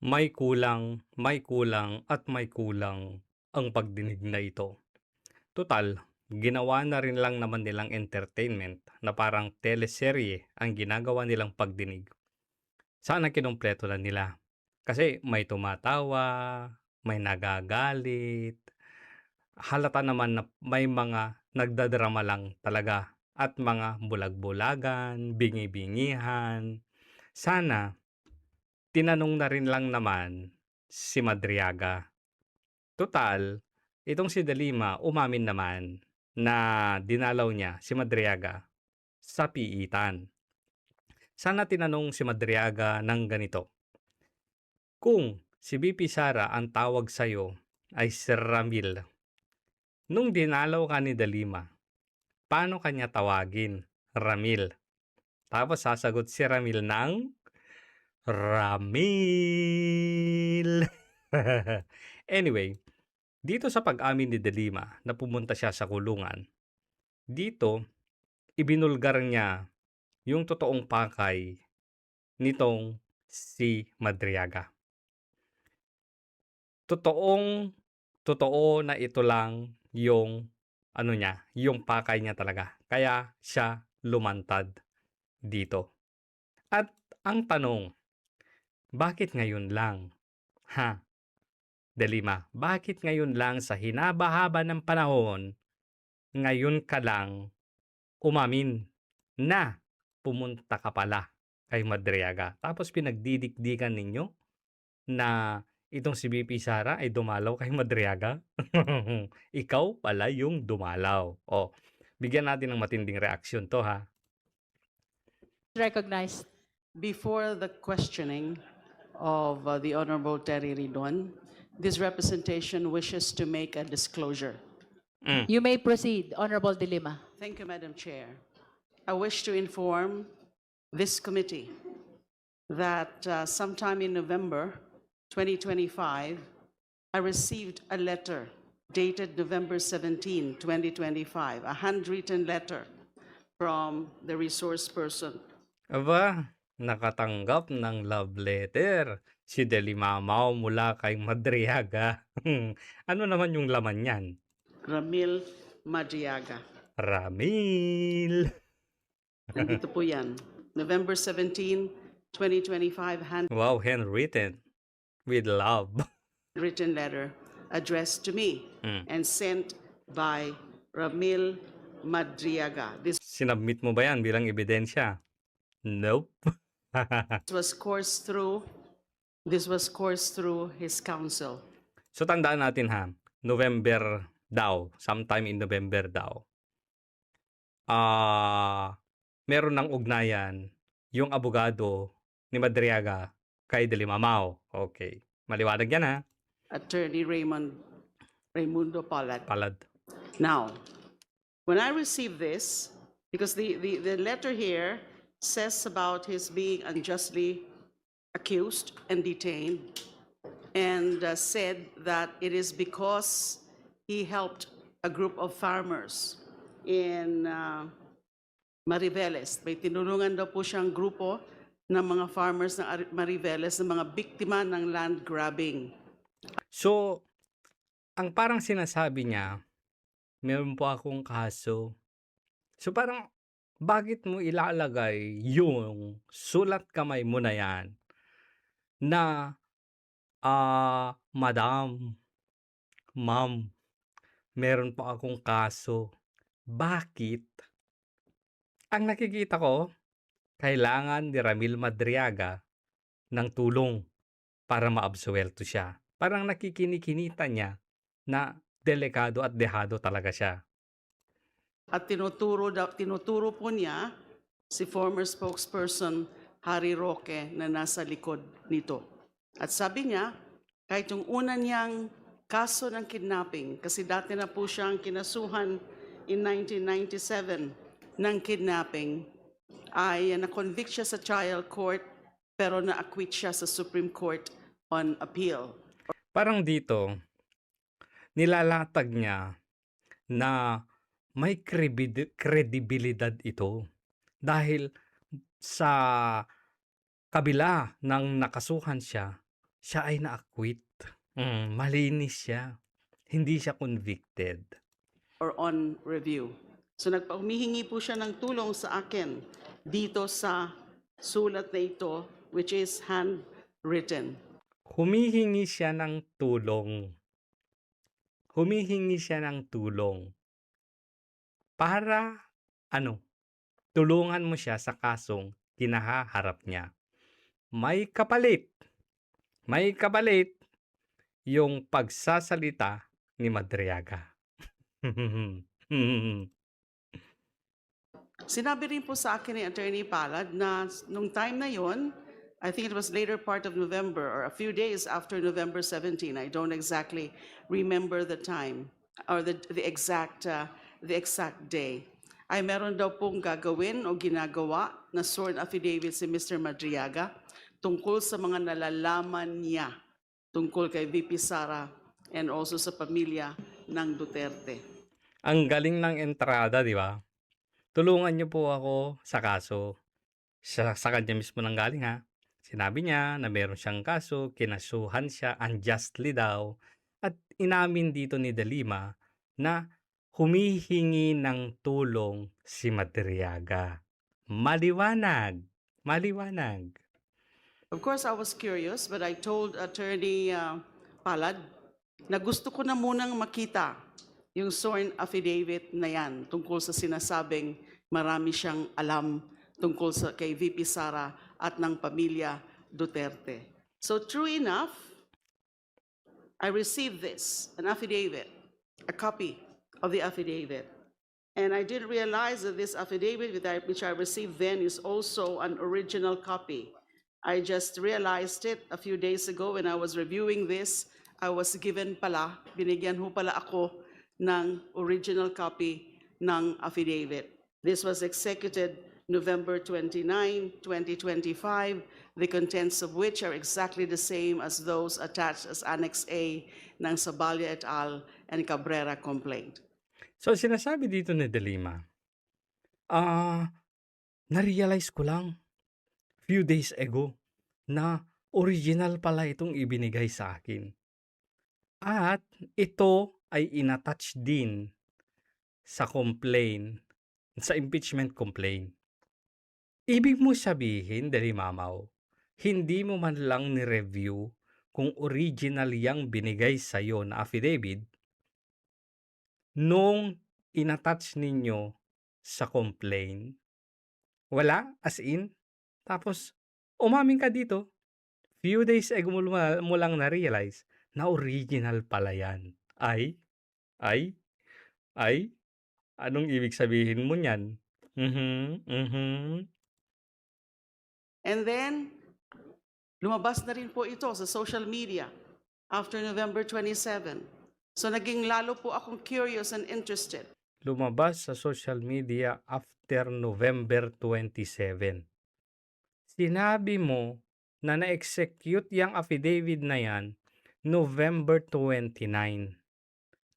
May kulang at may kulang ang pagdinig na ito. Tutal, ginawa na rin lang naman nilang entertainment na parang teleserye ang ginagawa nilang pagdinig. Sana kinumpleto na nila. Kasi may tumatawa, may nagagalit, halata naman na may mga nagdadrama lang talaga at mga bulag-bulagan, bingi-bingihan. Sana tinanong na rin lang naman si Madriaga. Tutal, itong si De Lima umamin naman na dinalaw niya si Madriaga sa piitan. Sana tinanong si Madriaga ng ganito, kung si BP Sara ang tawag sa'yo ay si Ramil, nung dinalaw ka ni De Lima, paano kanya tawagin? Ramil. Tapos sasagot si Ramil ng Ramil. Anyway, dito sa pag-amin ni De Lima na pumunta siya sa kulungan, dito ibinulgar niya yung totoong pakay nitong si Madriaga. Totoo na ito lang yung ano niya, yung pakay niya talaga. Kaya siya lumantad dito. At ang tanong, bakit ngayon lang? Ha? De Lima, bakit ngayon lang sa hinaba-haba ng panahon, ngayon ka lang umamin na pumunta ka pala kay Madriaga? Tapos pinagdidikdikan ninyo na itong si BP Sara ay dumalaw kay Madriaga? Ikaw pala yung dumalaw. O, bigyan natin ng matinding reaksyon 'to, ha. Recognized. Before the questioning of the Honorable Terry Ridwan, this representation wishes to make a disclosure. You may proceed, Honorable De Lima. Thank you, Madam Chair. I wish to inform this committee that sometime in November 2025, I received a letter dated November 17, 2025, a handwritten letter from the resource person. Aba, nakatanggap ng love letter si Delimamaw mula kay Madriaga. Ano naman yung laman niyan? Ramil Madriaga. Ramil. Nandito po yan. November 17, 2025, Wow, handwritten with love. handwritten letter addressed to me and sent by Ramil Madriaga. This Sinubmit mo ba yan bilang ebidensya? Nope. was coursed through his counsel. So tandaan natin, ha, November daw, sometime in November daw. Meron ng ugnayan yung abogado ni Madriaga kay Delimamaw. Okay. Maliwanag yan, ha? Attorney Raimundo Palad. Palad. Now, when I received this, because the letter here says about his being unjustly accused and detained, and said that it is because he helped a group of farmers in Mariveles. May tinulungan daw po siyang grupo ng mga farmers ng Mariveles na mga biktima ng land grabbing. So, ang parang sinasabi niya, meron po akong kaso. So parang, bakit mo ilalagay yung sulat kamay mo na yan na, Madam, Ma'am, meron po akong kaso. Bakit? Ang nakikita ko, kailangan ni Ramil Madriaga ng tulong para maabsuelto siya. Parang nakikinikinita niya na delikado at dehado talaga siya. At tinuturo po niya si former spokesperson Harry Roque na nasa likod nito. At sabi niya, kahit yung una niyang kaso ng kidnapping, kasi dati na po siyang kinasuhan in 1997 ng kidnapping, ay na-convict siya sa trial court pero na-acquit siya sa Supreme Court on appeal. Parang dito, nilalatag niya na may kredibilidad ito dahil sa kabila ng nakasuhan siya, siya ay na-acquit. Malinis siya. Hindi siya convicted. or on review. So humihingi po siya ng tulong sa akin dito sa sulat na ito, which is handwritten. Humihingi siya ng tulong. Humihingi siya ng tulong. Para, tulungan mo siya sa kasong kinahaharap niya. May kapalit. May kapalit yung pagsasalita ni Madriaga. Sinabi rin po sa akin ni Attorney Palad na nung time na yon, I think it was later part of November or a few days after November 17. I don't exactly remember the time or the exact day. Ay meron daw pong gagawin o ginagawa na sworn affidavit si Mr. Madriaga tungkol sa mga nalalaman niya tungkol kay VP Sara and also sa pamilya ng Duterte. Ang galing ng entrada, di ba? Tulungan niyo po ako sa kaso. Sa kanya mismo nang galing, ha. Sinabi niya na meron siyang kaso, kinasuhan siya unjustly daw, at inamin dito ni De Lima na humihingi ng tulong si Madriaga. Maliwanag. Maliwanag. Of course, I was curious, but I told Attorney Palad na gusto ko na munang makita yung sworn affidavit na yan tungkol sa sinasabing marami siyang alam tungkol sa kay VP Sara at ng pamilya Duterte. So true enough, I received this, an affidavit, a copy of the affidavit. And I didn't realize that this affidavit which I received then is also an original copy. I just realized it a few days ago when I was reviewing this. I was given pala, binigyan ho pala ako ng original copy ng affidavit. This was executed November 29, 2025, the contents of which are exactly the same as those attached as Annex A ng Sabalia et al. And Cabrera complaint. So, sinasabi dito ni De Lima, na-realize ko lang few days ago na original pala itong ibinigay sa akin. At ito ay inattach din sa complaint, sa impeachment complaint. Ibig mo sabihin, De Lima, hindi mo man lang ni-review kung original yang binigay sa'yo na affidavit nung inattach ninyo sa complaint. Wala, as in. Tapos, umamin ka dito. Few days ago mo lang na-realize na original pala yan. Ay, anong ibig sabihin mo niyan? And then, lumabas na rin po ito sa social media after November 27. So naging lalo po akong curious and interested. Lumabas sa social media after November 27. Sinabi mo na na-execute yung affidavit na yan November 29.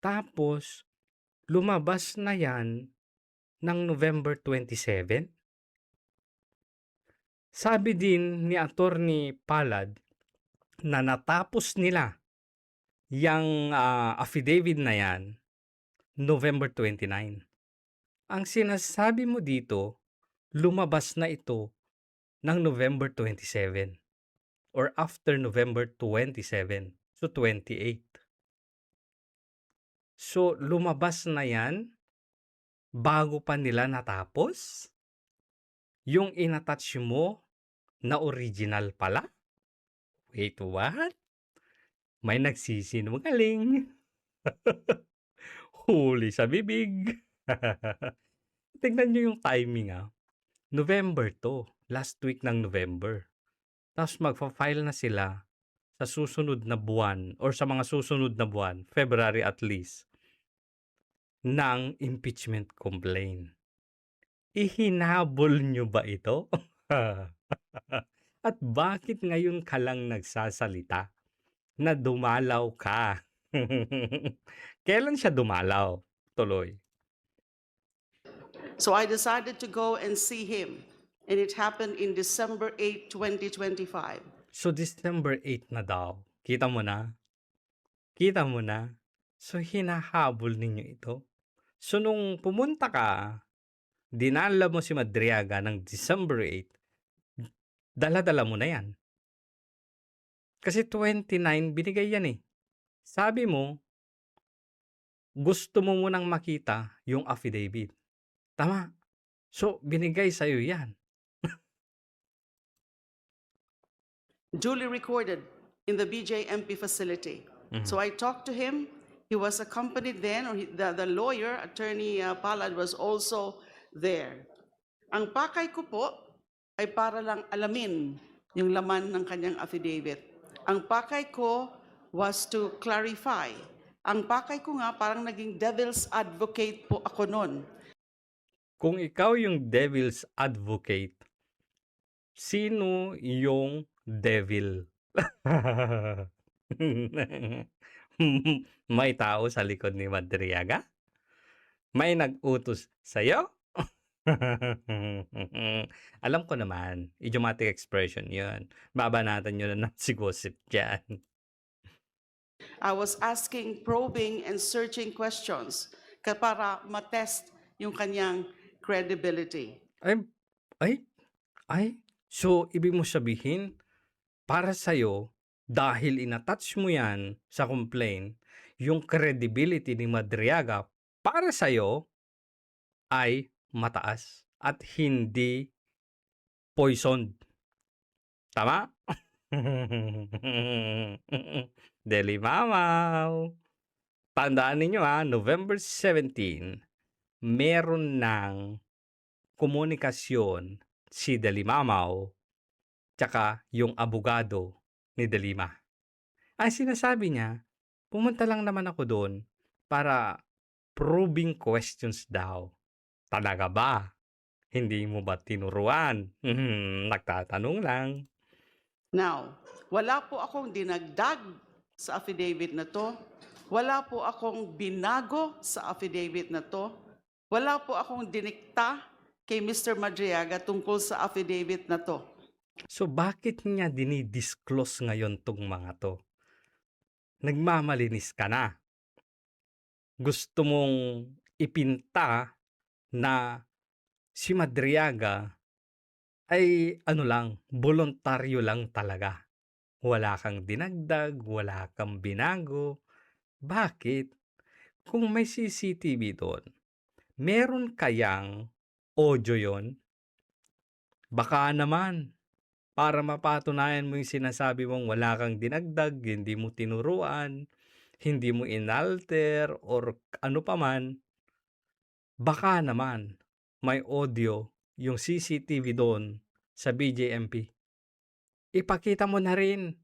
Tapos, lumabas na yan ng November 27. Sabi din ni Attorney Palad na natapos nila yung affidavit na yan November 29. Ang sinasabi mo dito, lumabas na ito ng November 27 or after November 27, so 28. So, lumabas na yan bago pa nila natapos? Yung inattach mo na original pala? Wait, what? May nagsisinungaling. Huli sa bibig. Tingnan nyo yung timing, November to. Last week ng November. Tapos magpa-file na sila sa susunod na buwan or sa mga susunod na buwan, February at least, ng impeachment complaint. Ihinabol nyo ba ito? At bakit ngayon ka lang nagsasalita na dumalaw ka? Kailan siya dumalaw? Tuloy. So I decided to go and see him. And it happened in December 8, 2025. So, December 8 na daw. Kita mo na? Kita mo na? So, hinahabol ninyo ito. So, nung pumunta ka, dinala mo si Madriaga ng December 8, dala-dala mo na yan. Kasi 29, binigay yan eh. Sabi mo, gusto mo munang makita yung affidavit. Tama. So, binigay sa'yo yan. Duly recorded in the BJMP facility. So I talked to him. He was accompanied then, or the lawyer, Attorney Palad, was also there. Ang pakay ko po ay para lang alamin yung laman ng kanyang affidavit. Ang pakay ko was to clarify. Ang pakay ko nga parang naging devil's advocate po ako noon. Kung ikaw yung devil's advocate, sino yung devil? May tao sa likod ni Madriaga? May nag-utos sa'yo? Alam ko naman, idiomatic expression yun. Babanatan nyo na ng sigosip dyan. I was asking probing and searching questions para matest yung kanyang credibility. So, ibig mo sabihin, para sa'yo, dahil inattach mo yan sa complaint, yung credibility ni Madriaga para sa'yo ay mataas at hindi poisoned. Tama? Deli Mamaw. Tandaan ninyo November 17, meron ng komunikasyon si Deli Mamaw tsaka yung abogado ni Delima. Ang sinasabi niya, pumunta lang naman ako doon para probing questions daw. Talaga ba? Hindi mo ba tinuruan? Nagtatanong lang. Now, wala po akong dinagdag sa affidavit na to. Wala po akong binago sa affidavit na to. Wala po akong dinikta kay Mr. Madriaga tungkol sa affidavit na to. So bakit niya dinidisclose ngayon tong mga to? Nagmamalinis ka na. Gusto mong ipinta na si Madriaga ay voluntaryo lang talaga. Wala kang dinagdag, wala kang binago. Bakit? Kung may CCTV doon, meron kayang audio yon? Baka naman, para mapatunayan mo yung sinasabi mong wala kang dinagdag, hindi mo tinuruan, hindi mo inalter, or ano pa man, baka naman may audio yung CCTV doon sa BJMP. Ipakita mo na rin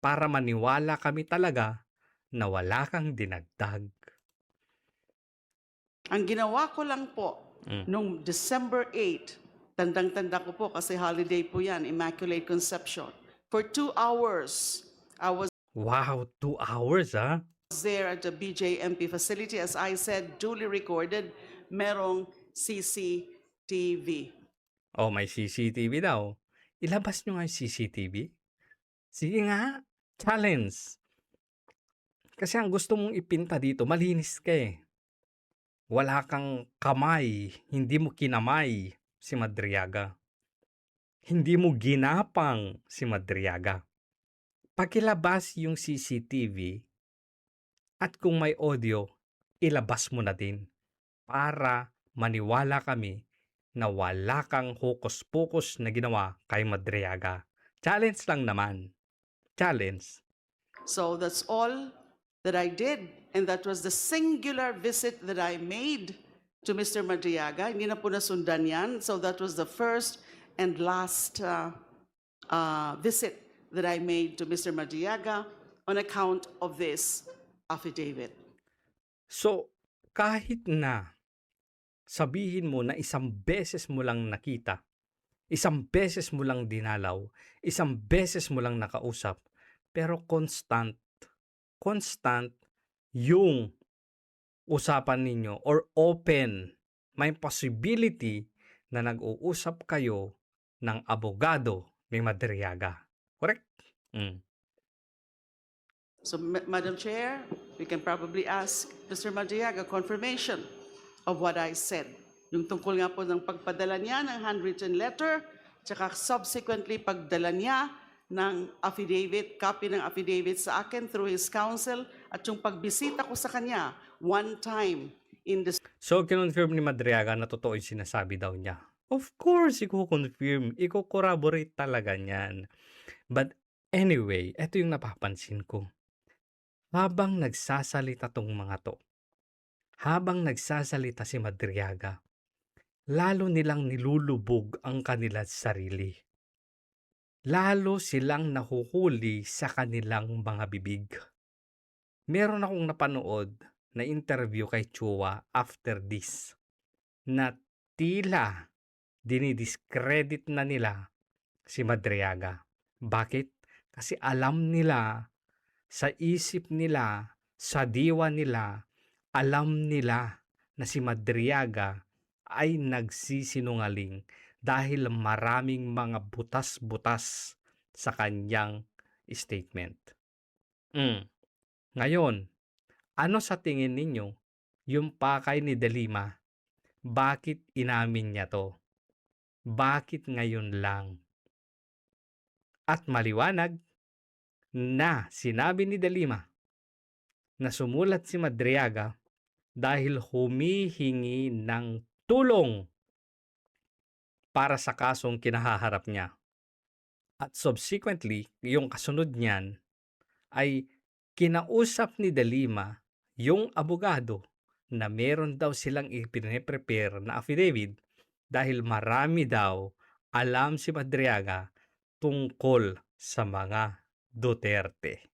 para maniwala kami talaga na wala kang dinagdag. Ang ginawa ko lang po, nung December 8, tandang-tanda ko po kasi holiday po yan, Immaculate Conception. For 2 hours, I was Wow, 2 hours there at the BJMP facility. As I said, duly recorded, merong CCTV. Oh, may CCTV daw. Ilabas nyo nga yung CCTV. Sige nga, challenge. Kasi ang gusto mong ipinta dito, malinis ka eh. Wala kang kamay, hindi mo kinamay si Madriaga. Hindi mo ginapang si Madriaga. Pakilabas yung CCTV at kung may audio, ilabas mo na din para maniwala kami na wala kang hokus-pokus na ginawa kay Madriaga. Challenge lang naman. Challenge. So that's all that I did. And that was the singular visit that I made to Mr. Madriaga. Hindi na po nasundan yan. So that was the first and last visit that I made to Mr. Madriaga on account of this affidavit. So, kahit na sabihin mo na isang beses mo lang nakita, isang beses mo lang dinalaw, isang beses mo lang nakausap, pero constant yung usapan ninyo or open, may possibility na nag-uusap kayo ng abogado ni Madriaga. Correct? Mm. So, Madam Chair, we can probably ask Mr. Madriaga confirmation of what I said. Yung tungkol nga po ng pagpadala niya ng handwritten letter, tsaka subsequently pagdala niya ng affidavit, copy ng affidavit sa akin through his counsel, at yung pagbisita ko sa kanya one time in the So, kinonfirm ni Madriaga na totoo yung sinasabi daw niya. Of course, i-confirm, i-corroborate talaga niyan. But anyway, eto yung napapansin ko. Habang nagsasalita tong mga to, habang nagsasalita si Madriaga, lalo nilang nilulubog ang kanila sarili. Lalo silang nahuhuli sa kanilang mga bibig. Meron akong napanood na interview kay Chua after this na tila dinidiscredit na nila si Madriaga. Bakit? Kasi alam nila, sa isip nila, sa diwa nila, alam nila na si Madriaga ay nagsisinungaling dahil maraming mga butas-butas sa kanyang statement. Ngayon, ano sa tingin ninyo yung pakay ni De Lima? Bakit inamin niya to? Bakit ngayon lang? At maliwanag na sinabi ni De Lima na sumulat si Madriaga dahil humihingi ng tulong para sa kasong kinahaharap niya. At subsequently, yung kasunod niyan ay kinausap ni De Lima yung abogado na meron daw silang ipine-prepare na affidavit dahil marami daw alam si Madriaga tungkol sa mga Duterte.